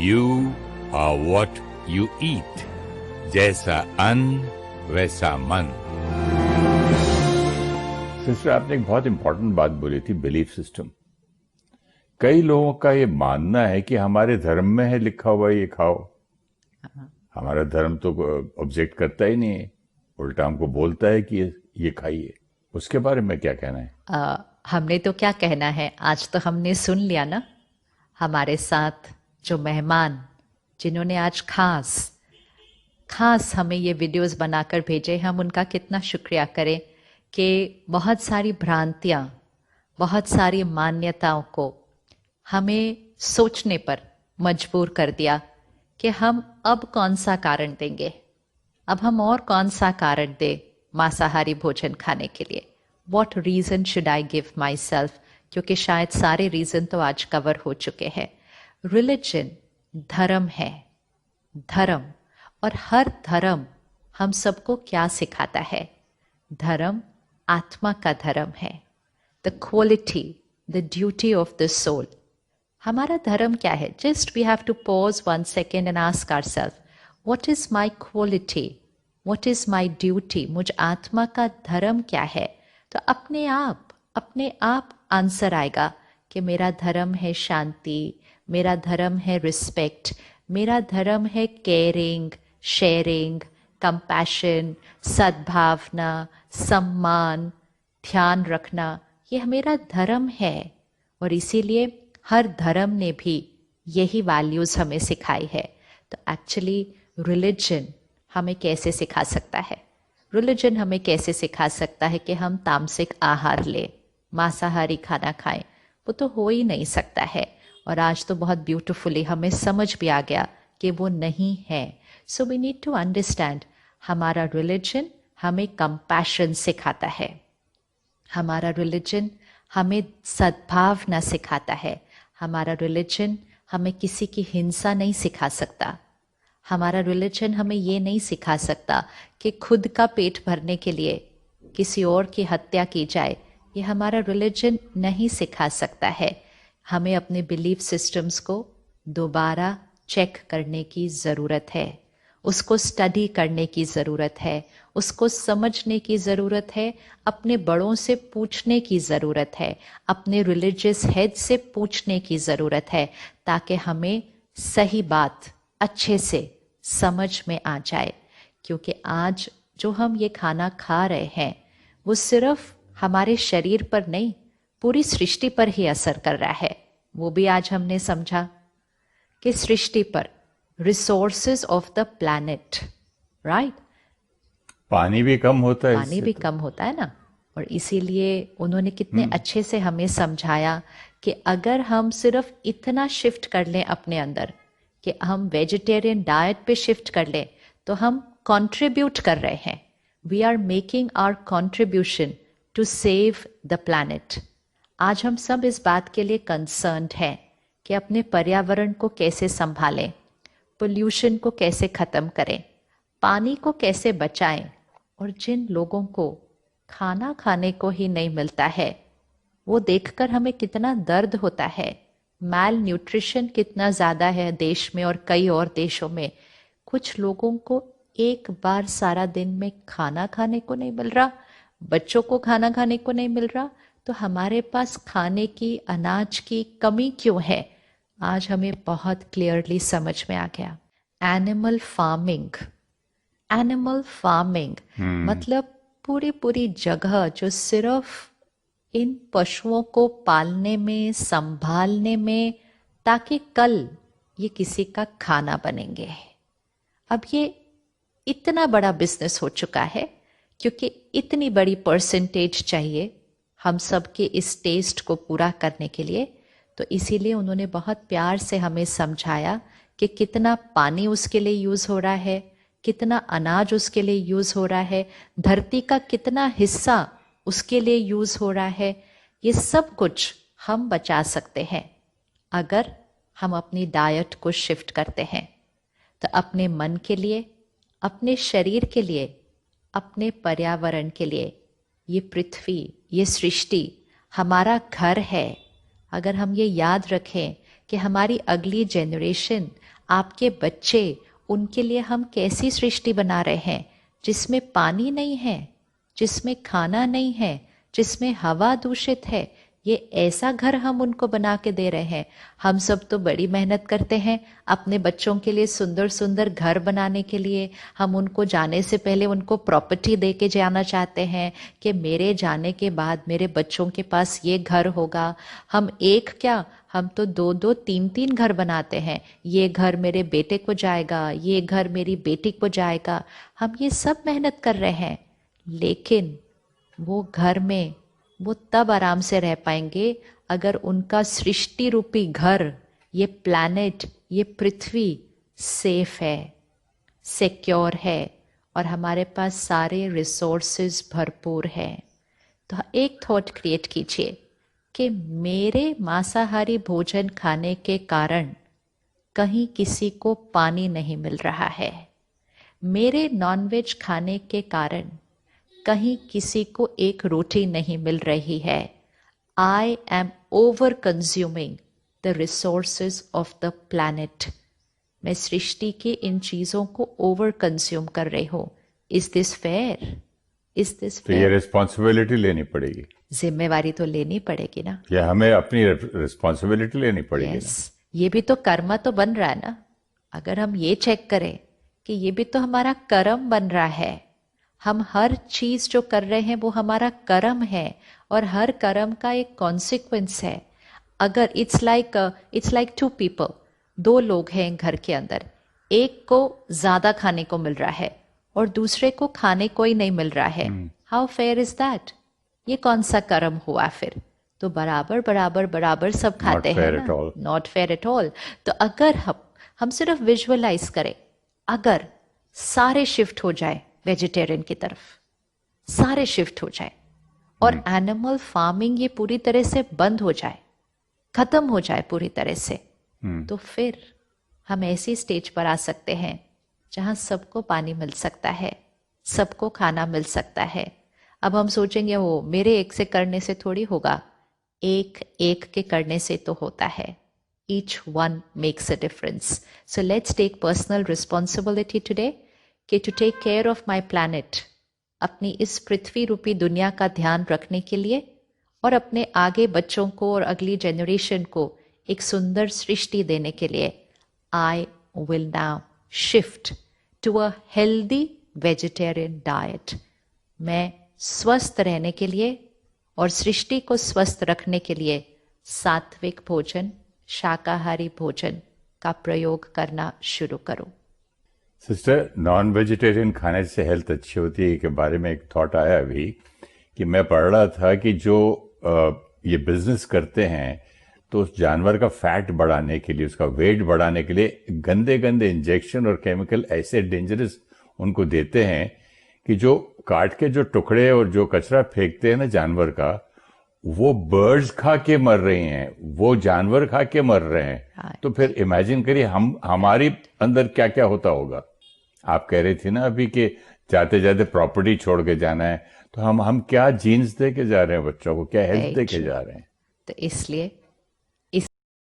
You are what you eat. जैसा अन्न वैसा मन। सिस्टर, आपने एक बहुत इंपॉर्टेंट बात बोली थी, बिलीफ सिस्टम। कई लोगों का ये मानना है कि हमारे धर्म में है लिखा हुआ ये खाओ। हमारा धर्म तो ऑब्जेक्ट करता ही नहीं है, उल्टा हमको बोलता है कि ये खाइए। उसके बारे में क्या कहना है? हमने तो क्या कहना है, आज तो हमने सुन लिया ना। हमारे साथ जो मेहमान जिन्होंने आज खास हमें ये वीडियोस बनाकर भेजे, हम उनका कितना शुक्रिया करें कि बहुत सारी भ्रांतियाँ, बहुत सारी मान्यताओं को हमें सोचने पर मजबूर कर दिया कि हम अब कौन सा कारण देंगे, अब हम और कौन सा कारण दें मांसाहारी भोजन खाने के लिए। What reason should I give my self, क्योंकि शायद सारे रीज़न तो आज कवर हो चुके हैं। रिलीजन धर्म है, धर्म, और हर धर्म हम सबको क्या सिखाता है? धर्म आत्मा का धर्म है। The quality, the duty of the soul. हमारा धर्म क्या है? Just we have to pause 1 second and ask ourself, what is my quality, what is my duty? मुझ आत्मा का धर्म क्या है? तो अपने आप आंसर आएगा कि मेरा धर्म है शांति, मेरा धर्म है रिस्पेक्ट, मेरा धर्म है केयरिंग, शेयरिंग, कंपैशन, सद्भावना, सम्मान, ध्यान रखना। ये मेरा धर्म है। और इसीलिए हर धर्म ने भी यही वैल्यूज़ हमें सिखाई है। तो एक्चुअली रिलीजन हमें कैसे सिखा सकता है? रिलीजन हमें कैसे सिखा सकता है कि हम तामसिक आहार लें, मांसाहारी खाना खाएं? वो तो हो ही नहीं सकता है। और आज तो बहुत ब्यूटीफुली हमें समझ भी आ गया कि वो नहीं है। So we need to understand, हमारा रिलीजन हमें कंपैशन सिखाता है, हमारा रिलीजन हमें सद्भावना सिखाता है, हमारा रिलीजन हमें किसी की हिंसा नहीं सिखा सकता, हमारा रिलीजन हमें ये नहीं सिखा सकता कि खुद का पेट भरने के लिए किसी और की हत्या की जाए। ये हमारा रिलीजन नहीं सिखा सकता है। हमें अपने बिलीफ सिस्टम्स को दोबारा चेक करने की ज़रूरत है, उसको स्टडी करने की ज़रूरत है, उसको समझने की ज़रूरत है, अपने बड़ों से पूछने की ज़रूरत है, अपने रिलीजियस हेड से पूछने की ज़रूरत है, ताकि हमें सही बात अच्छे से समझ में आ जाए। क्योंकि आज जो हम ये खाना खा रहे हैं वो सिर्फ हमारे शरीर पर नहीं, पूरी सृष्टि पर ही असर कर रहा है। वो भी आज हमने समझा कि सृष्टि पर, resources of the planet, right, पानी भी कम होता है, पानी भी कम होता है ना। और इसीलिए उन्होंने कितने अच्छे से हमें समझाया कि अगर हम सिर्फ इतना शिफ्ट कर लें अपने अंदर कि हम वेजिटेरियन डाइट पे शिफ्ट कर लें, तो हम कंट्रीब्यूट कर रहे हैं। We are making our contribution to save the planet. आज हम सब इस बात के लिए कंसर्न्ड हैं कि अपने पर्यावरण को कैसे संभालें, पोल्यूशन को कैसे ख़त्म करें, पानी को कैसे बचाएं। और जिन लोगों को खाना खाने को ही नहीं मिलता है, वो देखकर हमें कितना दर्द होता है। मैल न्यूट्रिशन कितना ज़्यादा है देश में और कई और देशों में। कुछ लोगों को एक बार सारा दिन में खाना खाने को नहीं मिल रहा, बच्चों को खाना खाने को नहीं मिल रहा। तो हमारे पास खाने की, अनाज की कमी क्यों है? आज हमें बहुत क्लियरली समझ में आ गया। एनिमल फार्मिंग मतलब पूरी जगह जो सिर्फ इन पशुओं को पालने में, संभालने में, ताकि कल ये किसी का खाना बनेंगे। अब ये इतना बड़ा बिजनेस हो चुका है क्योंकि इतनी बड़ी परसेंटेज चाहिए हम सब के इस टेस्ट को पूरा करने के लिए। तो इसीलिए उन्होंने बहुत प्यार से हमें समझाया कि कितना पानी उसके लिए यूज़ हो रहा है, कितना अनाज उसके लिए यूज़ हो रहा है, धरती का कितना हिस्सा उसके लिए यूज़ हो रहा है। ये सब कुछ हम बचा सकते हैं अगर हम अपनी डाइट को शिफ्ट करते हैं। तो अपने मन के लिए, अपने शरीर के लिए, अपने पर्यावरण के लिए, ये पृथ्वी, ये सृष्टि हमारा घर है। अगर हम ये याद रखें कि हमारी अगली जनरेशन आपके बच्चे, उनके लिए हम कैसी सृष्टि बना रहे हैं जिसमें पानी नहीं है, जिसमें खाना नहीं है, जिसमें हवा दूषित है। ये ऐसा घर हम उनको बना के दे रहे हैं। हम सब तो बड़ी मेहनत करते हैं अपने बच्चों के लिए, सुंदर सुंदर घर बनाने के लिए। हम उनको जाने से पहले उनको प्रॉपर्टी दे के जाना चाहते हैं कि मेरे जाने के बाद मेरे बच्चों के पास ये घर होगा। हम एक क्या, हम तो दो दो तीन तीन घर बनाते हैं। ये घर मेरे बेटे को जाएगा, ये घर मेरी बेटी को जाएगा। हम ये सब मेहनत कर रहे हैं, लेकिन वो घर में वो तब आराम से रह पाएंगे अगर उनका सृष्टि रूपी घर, ये प्लैनेट, ये पृथ्वी सेफ है, सिक्योर है और हमारे पास सारे रिसोर्सेज भरपूर हैं। तो एक थॉट क्रिएट कीजिए कि मेरे मांसाहारी भोजन खाने के कारण कहीं किसी को पानी नहीं मिल रहा है, मेरे नॉनवेज खाने के कारण कहीं किसी को एक रोटी नहीं मिल रही है। I am over consuming the resources of the planet. मैं सृष्टि की इन चीजों को ओवर कंज्यूम कर रही हूं। Is this fair? Is this तो ये फेयर? रिस्पॉन्सिबिलिटी लेनी पड़ेगी, जिम्मेवारी तो लेनी पड़ेगी ना। या हमें अपनी रिस्पॉन्सिबिलिटी लेनी पड़ेगी ना। यस, ये भी तो कर्म तो बन रहा है ना। अगर हम ये चेक करें कि ये भी तो हमारा कर्म बन रहा है। हम हर चीज जो कर रहे हैं वो हमारा कर्म है और हर कर्म का एक कॉन्सिक्वेंस है। अगर इट्स लाइक टू पीपल, दो लोग हैं घर के अंदर, एक को ज्यादा खाने को मिल रहा है और दूसरे को खाने को ही नहीं मिल रहा है। How fair is that? ये कौन सा कर्म हुआ फिर? तो बराबर बराबर बराबर सब खाते हैं ना। Not fair at all. तो अगर हम सिर्फ विजुअलाइज करें, अगर सारे शिफ्ट हो जाए वेजिटेरियन की तरफ, सारे शिफ्ट हो जाए और एनिमल फार्मिंग ये पूरी तरह से बंद हो जाए, खत्म हो जाए पूरी तरह से, तो फिर हम ऐसी स्टेज पर आ सकते हैं जहां सबको पानी मिल सकता है, सबको खाना मिल सकता है। अब हम सोचेंगे वो मेरे एक से करने से थोड़ी होगा, एक एक के करने से तो होता है। Each one makes a difference. So let's take personal responsibility today कि to take care of my planet, अपनी इस पृथ्वी रूपी दुनिया का ध्यान रखने के लिए और अपने आगे बच्चों को और अगली जनरेशन को एक सुंदर सृष्टि देने के लिए I will now shift to a healthy vegetarian diet. मैं स्वस्थ रहने के लिए और सृष्टि को स्वस्थ रखने के लिए सात्विक भोजन, शाकाहारी भोजन का प्रयोग करना शुरू करूं। सिस्टर, नॉन वेजिटेरियन खाने से हेल्थ अच्छी होती है के बारे में एक थॉट आया अभी कि मैं पढ़ रहा था कि जो ये बिजनेस करते हैं तो उस जानवर का फैट बढ़ाने के लिए, उसका वेट बढ़ाने के लिए गंदे गंदे इंजेक्शन और केमिकल ऐसे डेंजरस उनको देते हैं कि जो काट के जो टुकड़े और जो कचरा फेंकते हैं ना जानवर का, वो बर्ड्स खा के मर रहे हैं, वो जानवर खा के मर रहे हैं। तो फिर इमेजिन करिए हमारी अंदर क्या क्या होता होगा। आप कह रही थी ना अभी कि जाते जाते प्रॉपर्टी छोड़ के जाना है, तो हम क्या जीन्स दे के जा रहे हैं बच्चों को, क्या हेल्थ दे के जा रहे हैं। तो इसलिए